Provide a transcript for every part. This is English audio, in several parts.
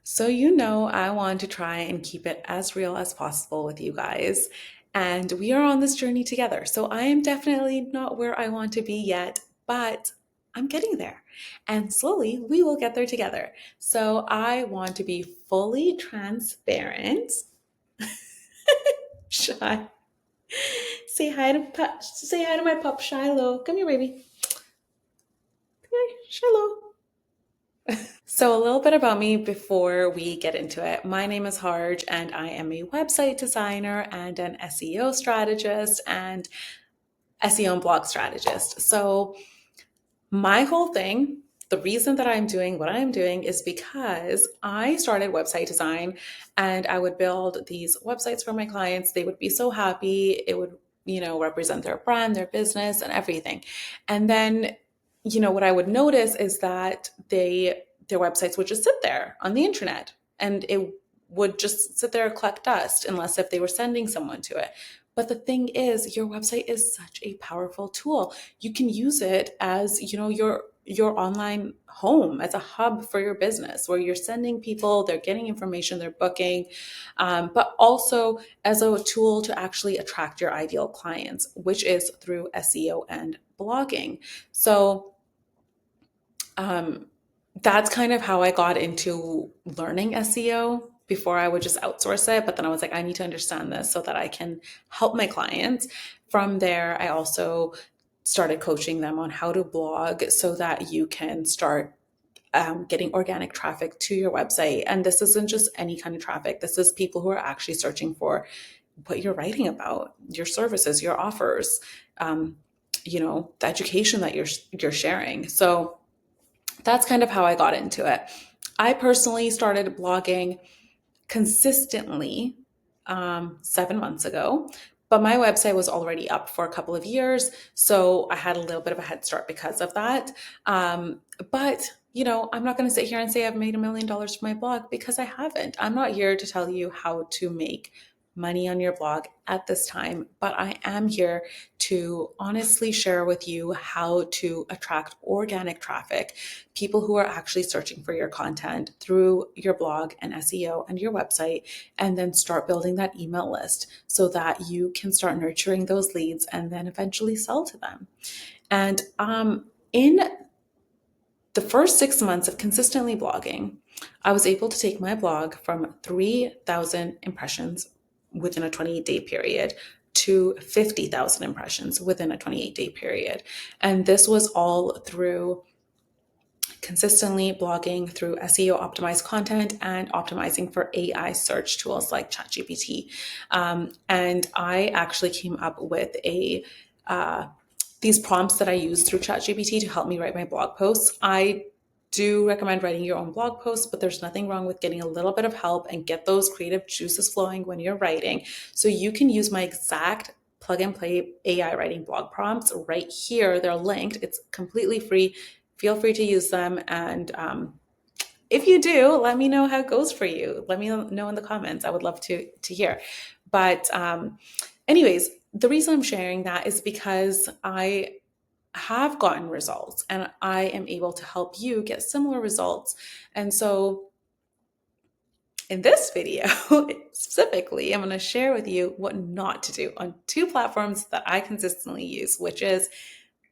So, I want to try and keep it as real as possible with you guys. And we are on this journey together. So, I am definitely not where I want to be yet, but I'm getting there. And slowly we will get there together. So, I want to be fully transparent. Shy. Say hi to my pup Shiloh. Come here, baby. Hi, Shiloh. So, a little bit about me before we get into it. My name is Harj, and I am a website designer and an SEO strategist and SEO and blog strategist. So, my whole thing, the reason that I'm doing what I'm doing is because I started website design and I would build these websites for my clients. They would be so happy. It would, represent their brand, their business, and everything. And then, what I would notice is that their websites would just sit there on the internet and it would just sit there and collect dust unless if they were sending someone to it. But the thing is, your website is such a powerful tool. You can use it as, your online home, as a hub for your business where you're sending people, they're getting information, they're booking, but also as a tool to actually attract your ideal clients, which is through SEO and blogging. So um, that's kind of how I got into learning SEO. Before I would just outsource it, but then I was like, I need to understand this so that I can help my clients. From there, I also started coaching them on how to blog so that you can start getting organic traffic to your website. And this isn't just any kind of traffic. This is people who are actually searching for what you're writing about, your services, your offers, the education that you're sharing. So that's kind of how I got into it. I personally started blogging consistently 7 months ago, but my website was already up for a couple of years. So I had a little bit of a head start because of that. But I'm not going to sit here and say I've made $1 million from my blog because I haven't. I'm not here to tell you how to make money on your blog at this time, but I am here to honestly share with you how to attract organic traffic, people who are actually searching for your content through your blog and SEO and your website, and then start building that email list so that you can start nurturing those leads and then eventually sell to them. And in the first 6 months of consistently blogging, I was able to take my blog from 3,000 impressions within a 28-day period to 50,000 impressions within a 28-day period. And this was all through consistently blogging through SEO optimized content and optimizing for AI search tools like ChatGPT. And I actually came up with these prompts that I use through ChatGPT to help me write my blog posts. I do recommend writing your own blog posts, but there's nothing wrong with getting a little bit of help and get those creative juices flowing when you're writing. So you can use my exact plug and play AI writing blog prompts right here. They're linked. It's completely free. Feel free to use them. And if you do, let me know how it goes for you. Let me know in the comments. I would love to hear. But anyways, the reason I'm sharing that is because I have gotten results and I am able to help you get similar results. And so in this video, specifically, I'm going to share with you what not to do on two platforms that I consistently use, which is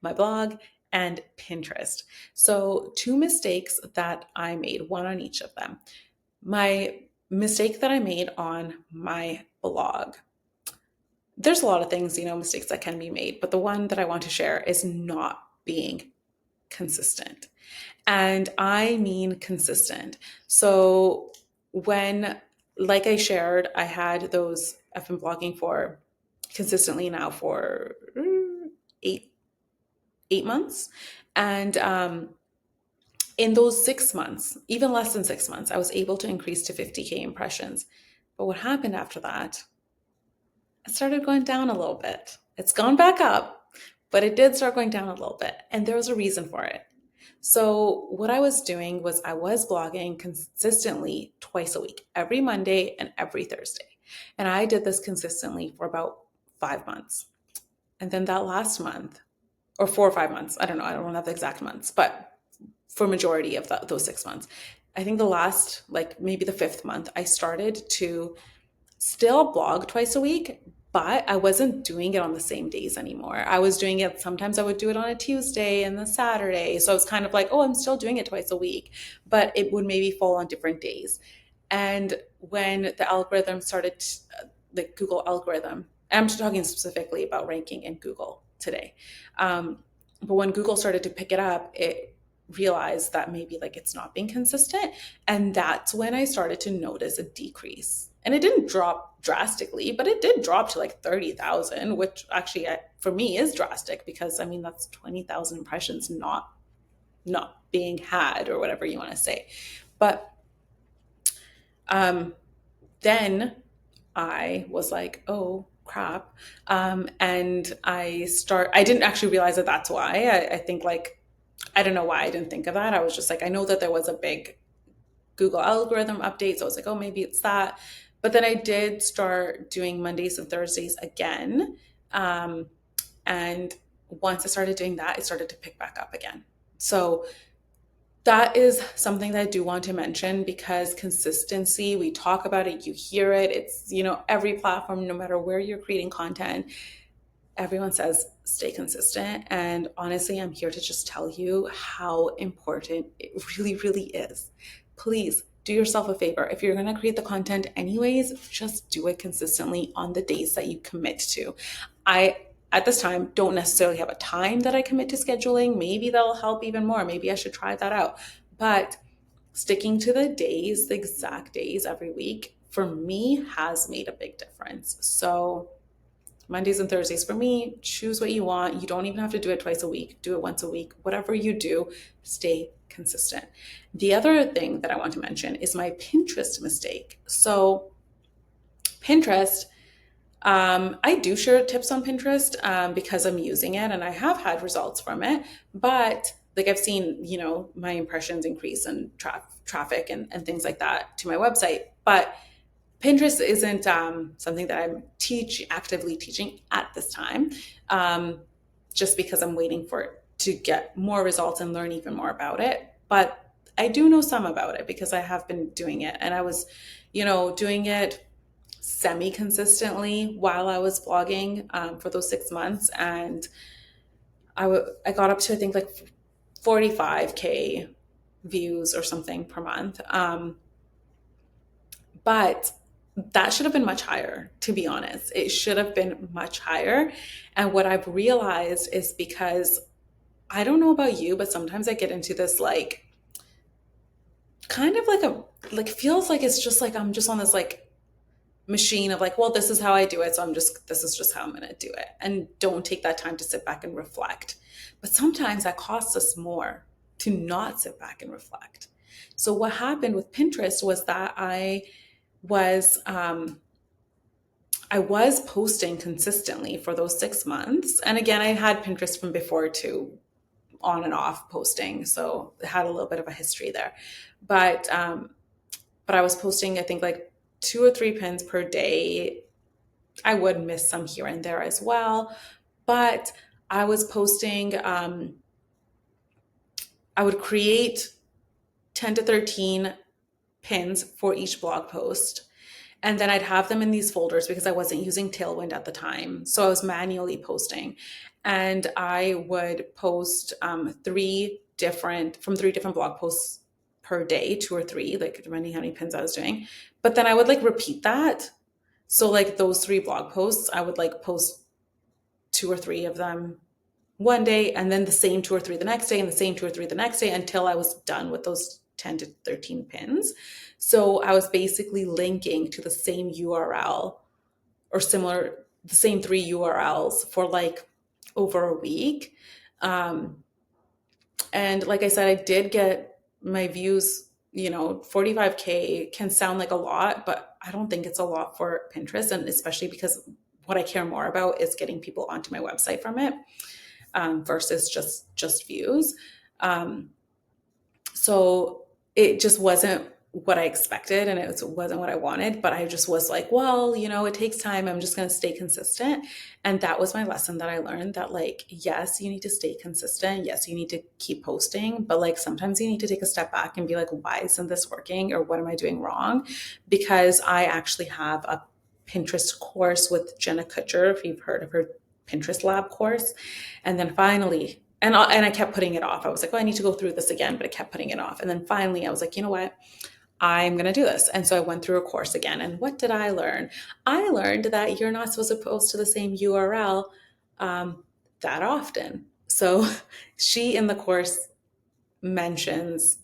my blog and Pinterest. So, two mistakes that I made, one on each of them. My mistake that I made on my blog. There's a lot of things, mistakes that can be made, but the one that I want to share is not being consistent. And I mean consistent. So like I shared, I've been blogging for consistently now for eight 8 months. And in those 6 months, even less than 6 months, I was able to increase to 50K impressions. But what happened after that? It started going down a little bit. It's gone back up, but it did start going down a little bit. And there was a reason for it. So what I was doing was I was blogging consistently twice a week, every Monday and every Thursday. And I did this consistently for about 5 months. And then that last month, or 4 or 5 months, I don't know have the exact months, but for majority of those 6 months, I think the last, like maybe the fifth month, I started to still blog twice a week, but I wasn't doing it on the same days anymore. I was doing it, sometimes I would do it on a Tuesday and a Saturday. So I was kind of like, oh, I'm still doing it twice a week, but it would maybe fall on different days. And when the algorithm started, the Google algorithm, and I'm talking specifically about ranking in Google today. But when Google started to pick it up, it realized that maybe like it's not being consistent. And that's when I started to notice a decrease. And it didn't drop drastically, but it did drop to like 30,000, which actually for me is drastic because I mean, that's 20,000 impressions not being had or whatever you want to say. But um, then I was like, oh crap. And I didn't actually realize that that's why. I think like, I don't know why I didn't think of that. I was just like, I know that there was a big Google algorithm update. So I was like, oh, maybe it's that. But then I did start doing Mondays and Thursdays again. Um, and once I started doing that, it started to pick back up again. So that is something that I do want to mention because consistency, we talk about it, you hear it. It's, every platform, no matter where you're creating content, everyone says stay consistent. And honestly, I'm here to just tell you how important it really, really is. Please do yourself a favor. If you're going to create the content anyways, just do it consistently on the days that you commit to. I, at this time, don't necessarily have a time that I commit to scheduling. Maybe that'll help even more. Maybe I should try that out. But sticking to the days, the exact days every week, for me has made a big difference. So Mondays and Thursdays for me, choose what you want. You don't even have to do it twice a week. Do it once a week. Whatever you do, stay consistent. The other thing that I want to mention is my Pinterest mistake. So, Pinterest, I do share tips on Pinterest because I'm using it and I have had results from it. But like I've seen, my impressions increase and traffic and things like that to my website. But Pinterest isn't something that I'm actively teaching at this time, just because I'm waiting for it to get more results and learn even more about it. But I do know some about it because I have been doing it, and I was, doing it semi-consistently while I was blogging for those 6 months, and I got up to I think like 45K views or something per month. But that should have been much higher, to be honest. It should have been much higher. And what I've realized is because I don't know about you, but sometimes I get into this like kind of like feels like it's just like I'm just on this like machine of like, well, this is how I do it. So this is just how I'm going to do it. And don't take that time to sit back and reflect. But sometimes that costs us more to not sit back and reflect. So what happened with Pinterest was that was I was posting consistently for those 6 months. And again, I had Pinterest from before too, on and off posting. So it had a little bit of a history there. But I was posting, I think like 2 or 3 pins per day. I would miss some here and there as well. But I was posting, I would create 10 to 13 pins for each blog post. And then I'd have them in these folders because I wasn't using Tailwind at the time. So I was manually posting. And I would post from 3 different blog posts per day, 2 or 3, like depending how many pins I was doing. But then I would like repeat that. So like those 3 blog posts, I would like post 2 or 3 of them one day and then the same 2 or 3 the next day and the same 2 or 3 the next day until I was done with those 10 to 13 pins. So I was basically linking to the same URL or similar, the same 3 URLs for like over a week. And like I said, I did get my views, 45K can sound like a lot, but I don't think it's a lot for Pinterest. And especially because what I care more about is getting people onto my website from it versus just views. So it just wasn't what I expected and wasn't what I wanted, but I just was like, well, it takes time. I'm just going to stay consistent. And that was my lesson that I learned, that like, yes, you need to stay consistent. Yes, you need to keep posting, but like sometimes you need to take a step back and be like, why isn't this working? Or what am I doing wrong? Because I actually have a Pinterest course with Jenna Kutcher, if you've heard of her Pinterest lab course. And then finally, and I kept putting it off. I was like, oh, I need to go through this again, but I kept putting it off. And then finally I was like, you know what? I'm going to do this. And so I went through a course again. And what did I learn? I learned that you're not supposed to post to the same URL that often. So she in the course mentions,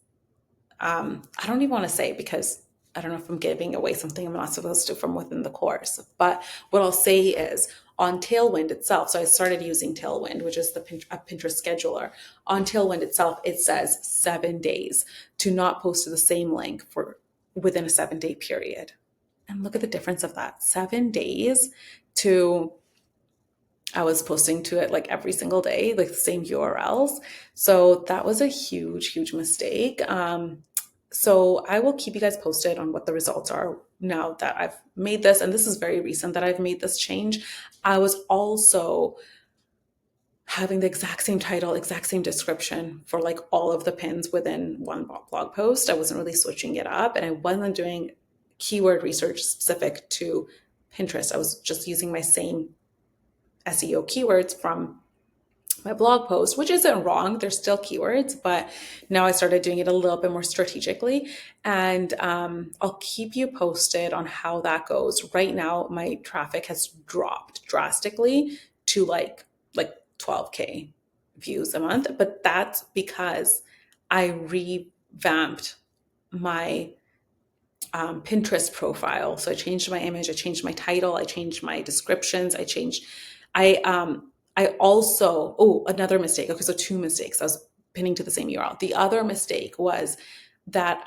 I don't even want to say, because I don't know if I'm giving away something I'm not supposed to from within the course. But what I'll say is on Tailwind itself. So I started using Tailwind, which is a Pinterest scheduler. On Tailwind itself, it says 7 days to not post to the same link for within a 7 day period. And look at the difference of that. 7 days to I was posting to it like every single day, like the same URLs. So that was a huge, huge mistake. So I will keep you guys posted on what the results are now that I've made this. And this is very recent that I've made this change. I was also having the exact same title, exact same description for like all of the pins within one blog post. I wasn't really switching it up, and I wasn't doing keyword research specific to Pinterest. I was just using my same SEO keywords from my blog post, which isn't wrong. They're still keywords, but now I started doing it a little bit more strategically. And I'll keep you posted on how that goes. Right now, my traffic has dropped drastically to like 12K views a month, but that's because I revamped my Pinterest profile. So I changed my image, I changed my title, I changed my descriptions, I also, oh, another mistake. Okay, so two mistakes. I was pinning to the same URL. The other mistake was that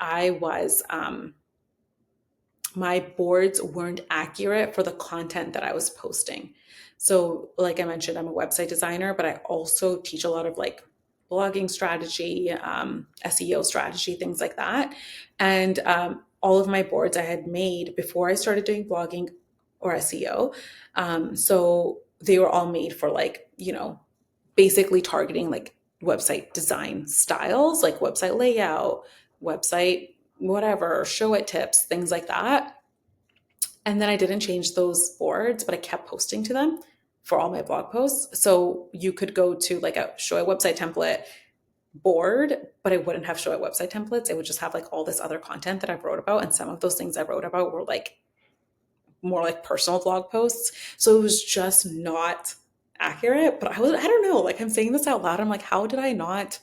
my boards weren't accurate for the content that I was posting. So like I mentioned, I'm a website designer, but I also teach a lot of like blogging strategy, SEO strategy, things like that. And all of my boards I had made before I started doing blogging or SEO. So they were all made for like, basically targeting like website design styles, like website layout, website whatever, show it tips, things like that. And then I didn't change those boards, but I kept posting to them for all my blog posts. So you could go to like a show a website template board, but I wouldn't have show a website templates. It would just have like all this other content that I wrote about. And some of those things I wrote about were like more like personal blog posts. So it was just not accurate. But I don't know, like I'm saying this out loud. I'm like, how did I not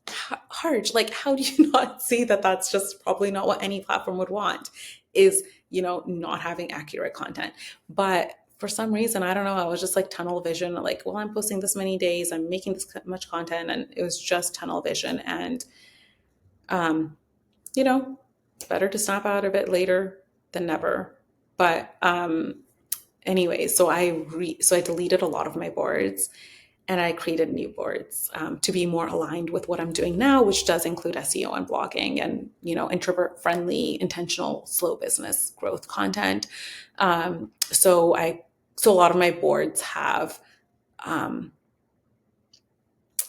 Harj, like, how do you not see that that's just probably not what any platform would want, is, not having accurate content. But for some reason, I don't know, I was just like tunnel vision, like, well, I'm posting this many days, I'm making this much content, and it was just tunnel vision. And, um, it's better to snap out of it later than never. But anyway, so I deleted a lot of my boards and I created new boards to be more aligned with what I'm doing now, which does include SEO and blogging and, introvert friendly, intentional, slow business growth content. So a lot of my boards have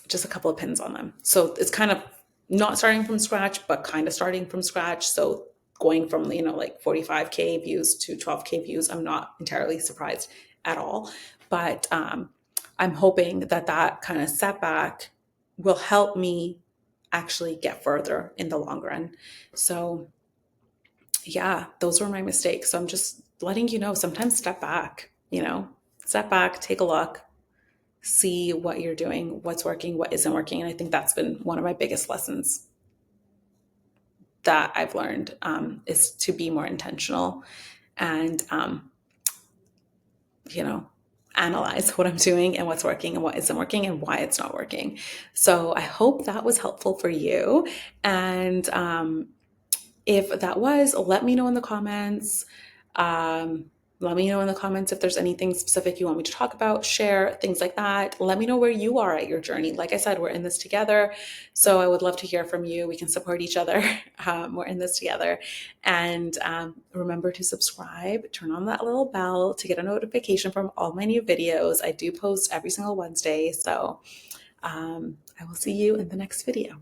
just a couple of pins on them. So it's kind of not starting from scratch, but kind of starting from scratch. So going from, like 45K views to 12K views, I'm not entirely surprised at all. But I'm hoping that kind of setback will help me actually get further in the long run. So yeah, those were my mistakes. So I'm just letting you know, sometimes step back, step back, take a look, see what you're doing, what's working, what isn't working. And I think that's been one of my biggest lessons that I've learned, is to be more intentional and, analyze what I'm doing and what's working and what isn't working and why it's not working. So I hope that was helpful for you. And if that was, let me know in the comments. Let me know in the comments if there's anything specific you want me to talk about, share, things like that. Let me know where you are at your journey. Like I said, we're in this together. So I would love to hear from you. We can support each other. We're in this together. And remember to subscribe, turn on that little bell to get a notification from all my new videos. I do post every single Wednesday. So I will see you in the next video.